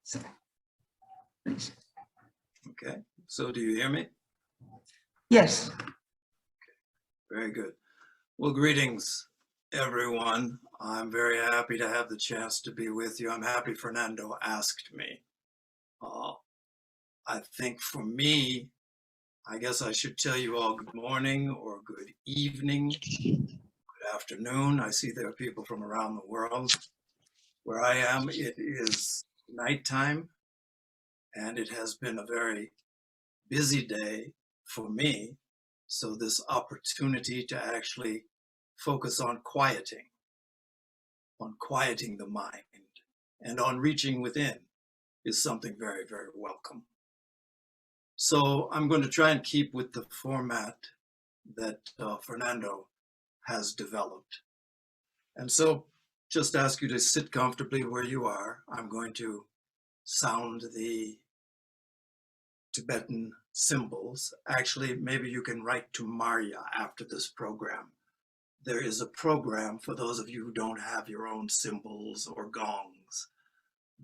So, please. Okay, so do you hear me? Yes. Very good. Well, greetings, everyone. I'm very happy to have the chance to be with you. I'm happy Fernando asked me. I think for me, I guess I should tell you all good morning or good evening, good afternoon. I see there are people from around the world. Where I am, it is nighttime, and it has been a very busy day for me. So this opportunity to actually focus on quieting the mind, and on reaching within is something very, very welcome. So I'm going to try and keep with the format that Fernando has developed. And so just ask you to sit comfortably where you are. I'm going to sound the Tibetan symbols. Actually, maybe you can write to Maria after this program. There is a program for those of you who don't have your own symbols or gongs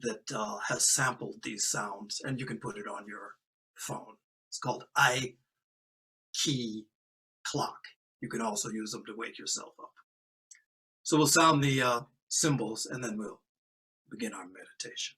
that has sampled these sounds, and you can put it on your phone. It's called I-Key Clock. You can also use them to wake yourself up. So we'll sound the symbols, and then we'll begin our meditation.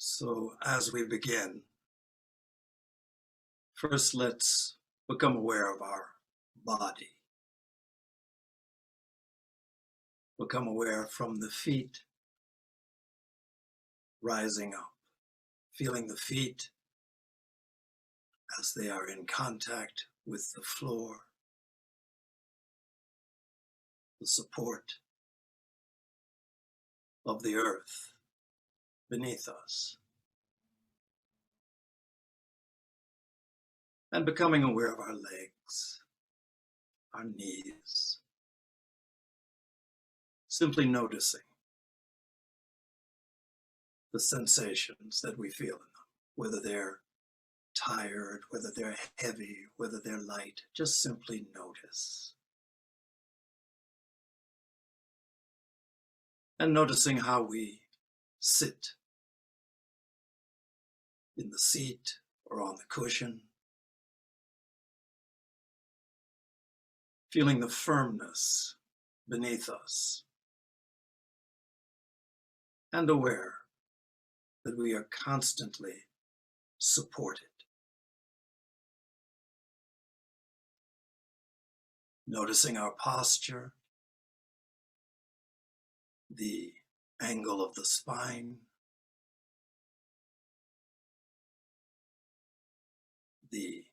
So as we begin, first let's become aware of our body. Become aware from the feet rising up, feeling the feet as they are in contact with the floor, the support of the earth beneath us. And becoming aware of our legs, our knees. Simply noticing the sensations that we feel in them, whether they're tired, whether they're heavy, whether they're light. Just simply notice. And noticing how we sit in the seat or on the cushion. Feeling the firmness beneath us. And aware that we are constantly supported. Noticing our posture, the angle of the spine, the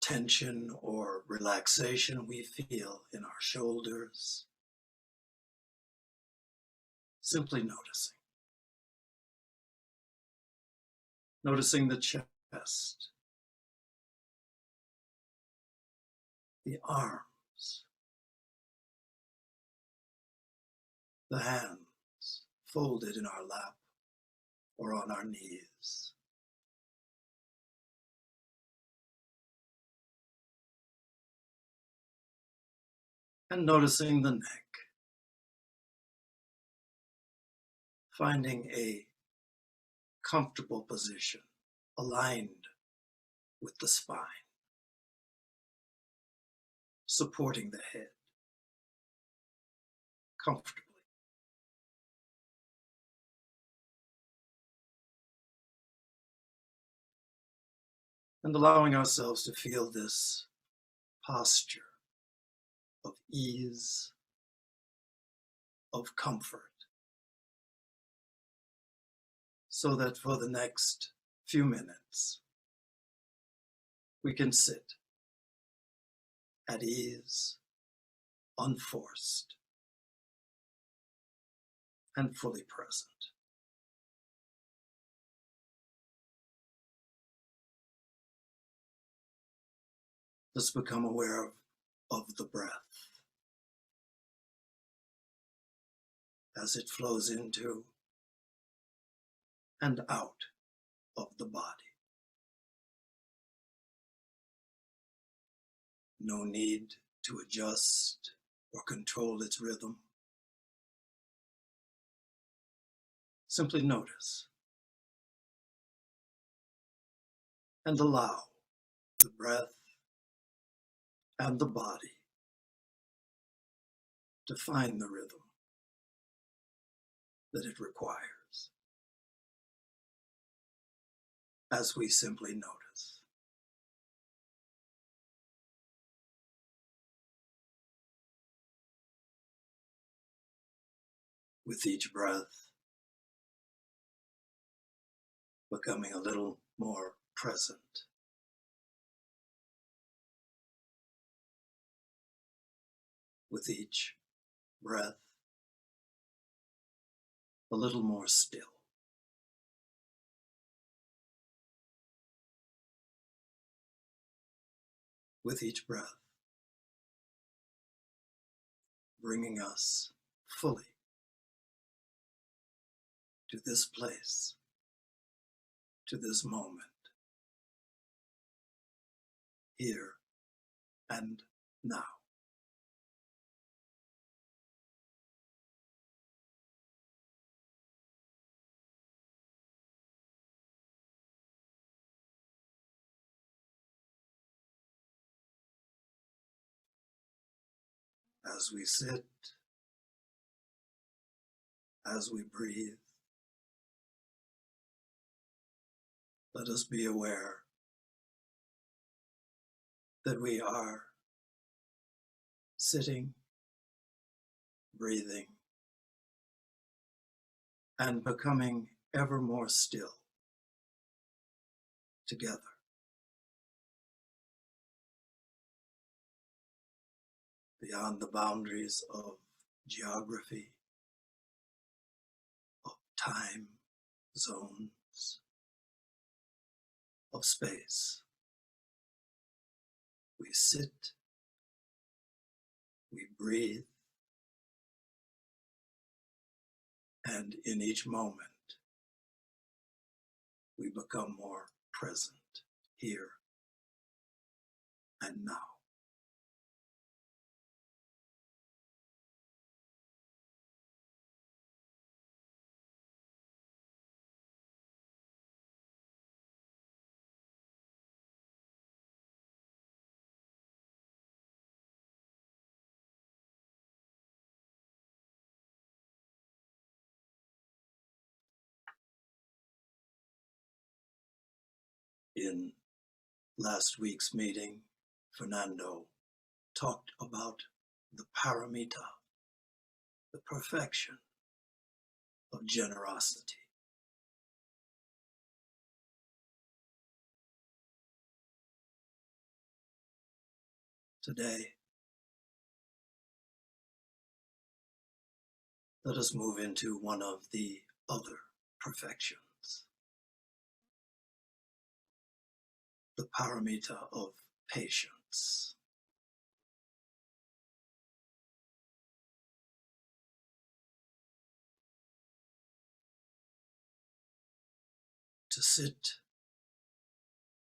tension or relaxation we feel in our shoulders. Simply noticing. Noticing the chest, the arms, the hands folded in our lap or on our knees. And noticing the neck, finding a comfortable position aligned with the spine, supporting the head comfortably. And allowing ourselves to feel this posture of ease, of comfort, so that for the next few minutes, we can sit at ease, unforced, and fully present. Let's become aware of the breath as it flows into and out of the body. No need to adjust or control its rhythm. Simply notice and allow the breath and the body to find the rhythm that it requires as we simply notice. With each breath, becoming a little more present. With each breath, a little more still. With each breath, bringing us fully to this place, to this moment, here and now. As we sit, as we breathe, let us be aware that we are sitting, breathing, and becoming ever more still together. Beyond the boundaries of geography, of time, zones, of space. We sit, we breathe, and in each moment, we become more present here and now. In last week's meeting, Fernando talked about the paramita, the perfection of generosity. Today, let us move into one of the other perfections, the paramita of patience. To sit,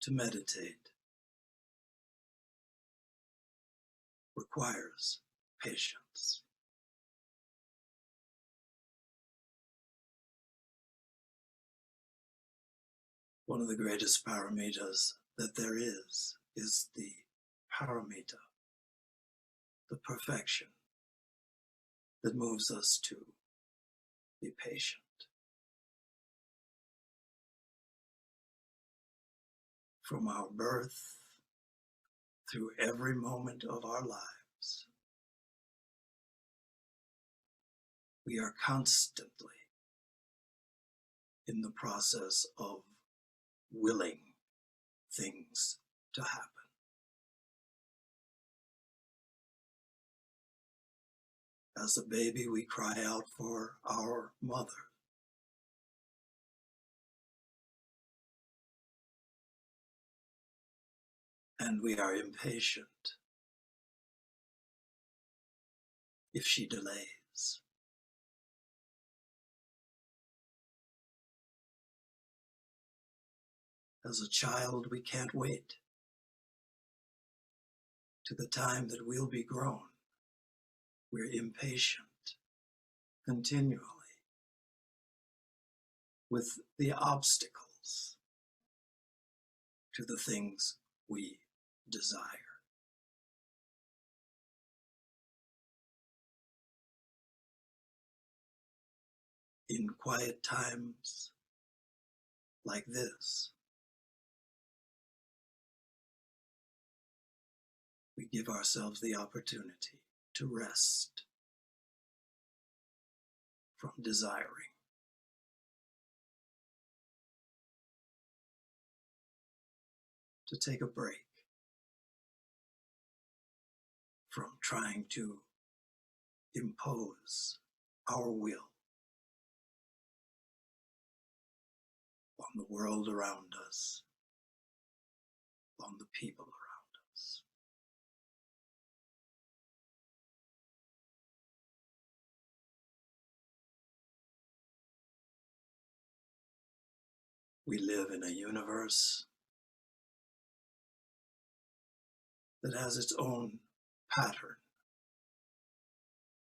to meditate, requires patience. One of the greatest paramitas that there is the paramita, the perfection that moves us to be patient. From our birth through every moment of our lives, we are constantly in the process of willing things to to happen. As a baby, we cry out for our mother. And we are impatient if she delays. As a child, we can't wait to the time that we'll be grown. We're impatient continually with the obstacles to the things we desire. In quiet times like this, we give ourselves the opportunity to rest from desiring. To take a break from trying to impose our will on the world around us, on the people around us. We live in a universe that has its own pattern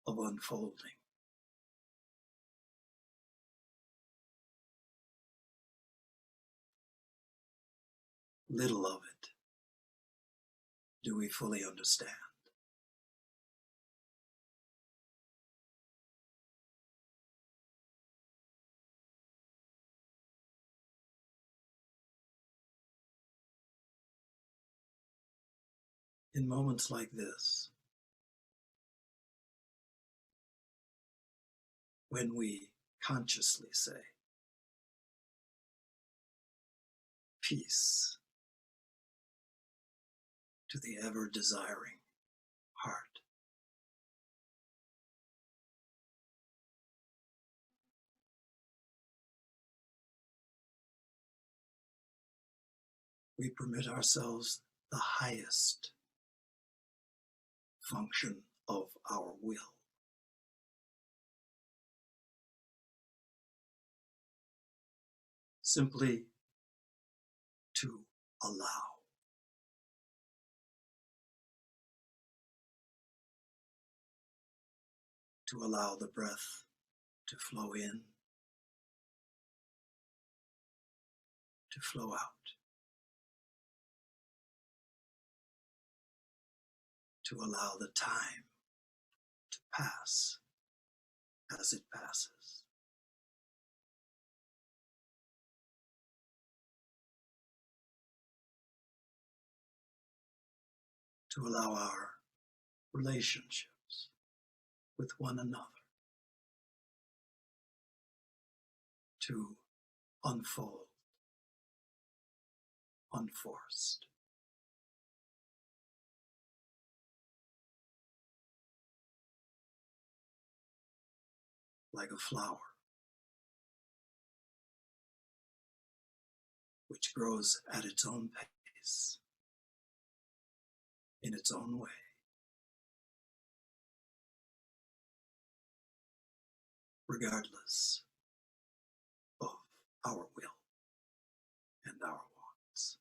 of unfolding. Little of it do we fully understand. In moments like this, when we consciously say, peace to the ever-desiring heart, we permit ourselves the highest function of our will. Simply to allow. To allow the breath to flow in, to flow out. To allow the time to pass as it passes. To allow our relationships with one another to unfold, unforced. Like a flower, which grows at its own pace, in its own way. Regardless of our will and our wants.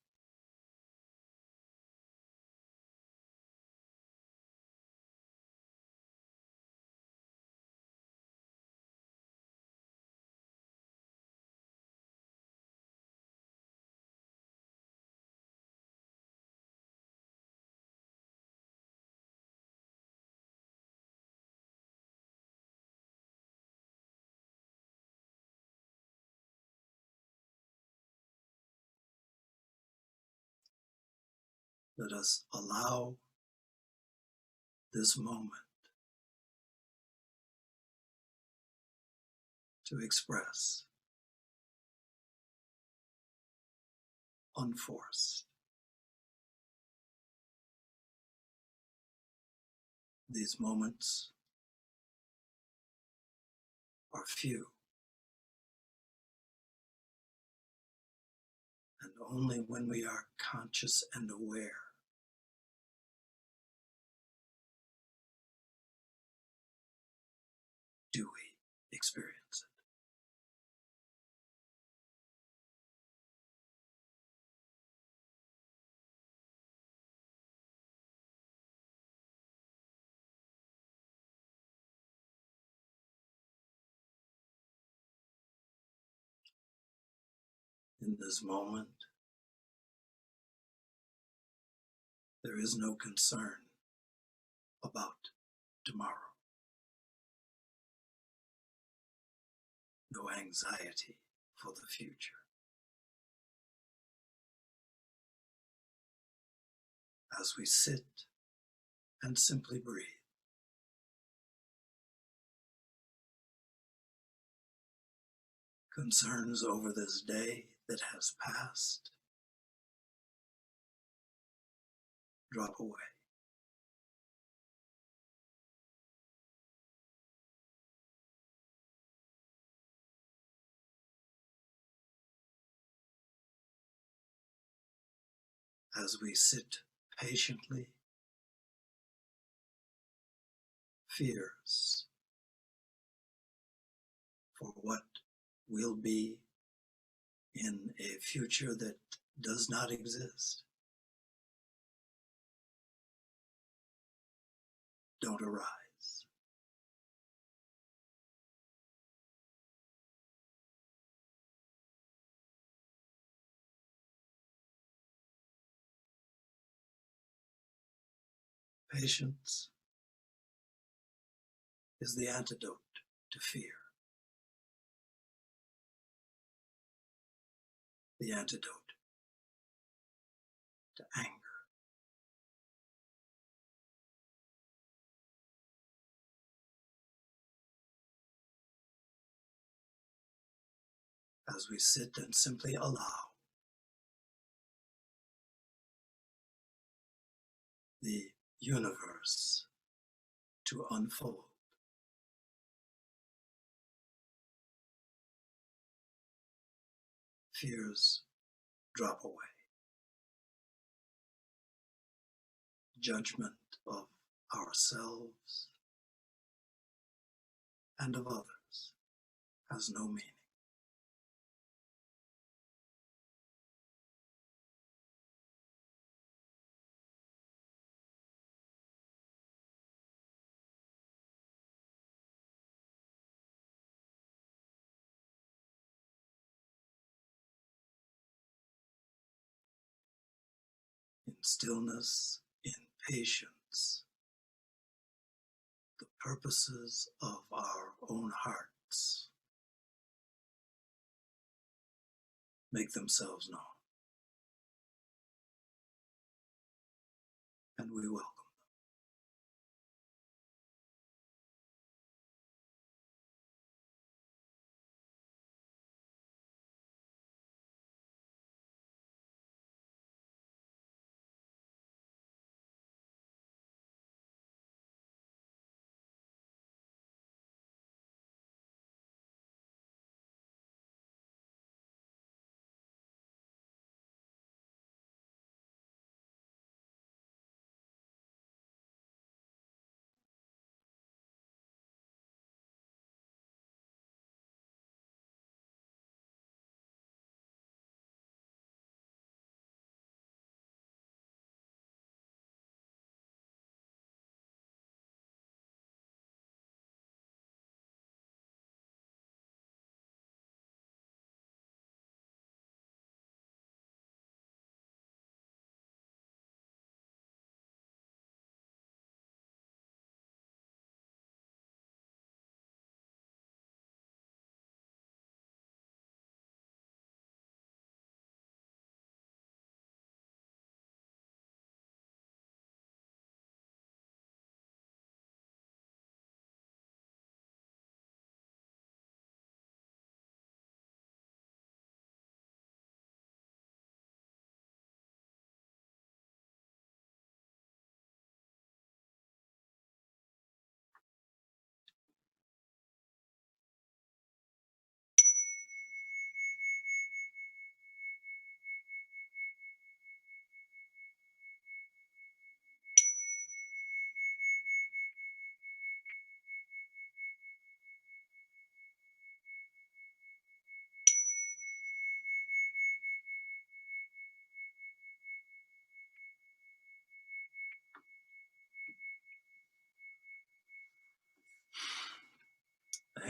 Let us allow this moment to express, unforced, These moments are few, and only when we are conscious and aware do we experience it. In this moment, there is no concern about tomorrow, no anxiety for the future. As we sit and simply breathe, concerns over this day that has passed drop away. As we sit patiently, fears for what will be in a future that does not exist don't arise. Patience is the antidote to fear, the antidote to anger. As we sit and simply allow the universe to unfold, fears drop away. Judgment of ourselves and of others has no meaning. In stillness, in patience, the purposes of our own hearts make themselves known, and we welcome.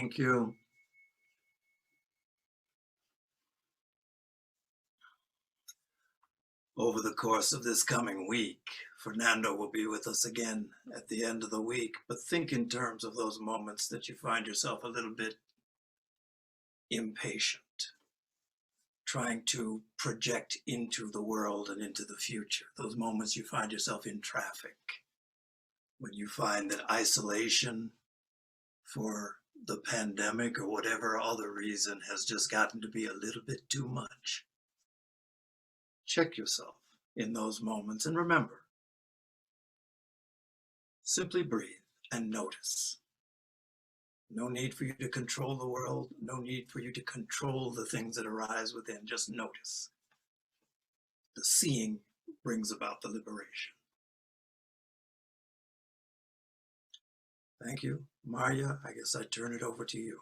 Thank you. Over the course of this coming week, Fernando will be with us again at the end of the week, but think in terms of those moments that you find yourself a little bit impatient, trying to project into the world and into the future. Those moments you find yourself in traffic, when you find that isolation for the pandemic or whatever other reason has just gotten to be a little bit too much. Check yourself in those moments and remember, simply breathe and notice. No need for you to control the world, no need for you to control the things that arise within, just notice. The seeing brings about the liberation. Thank you. Maria, I guess I turn it over to you.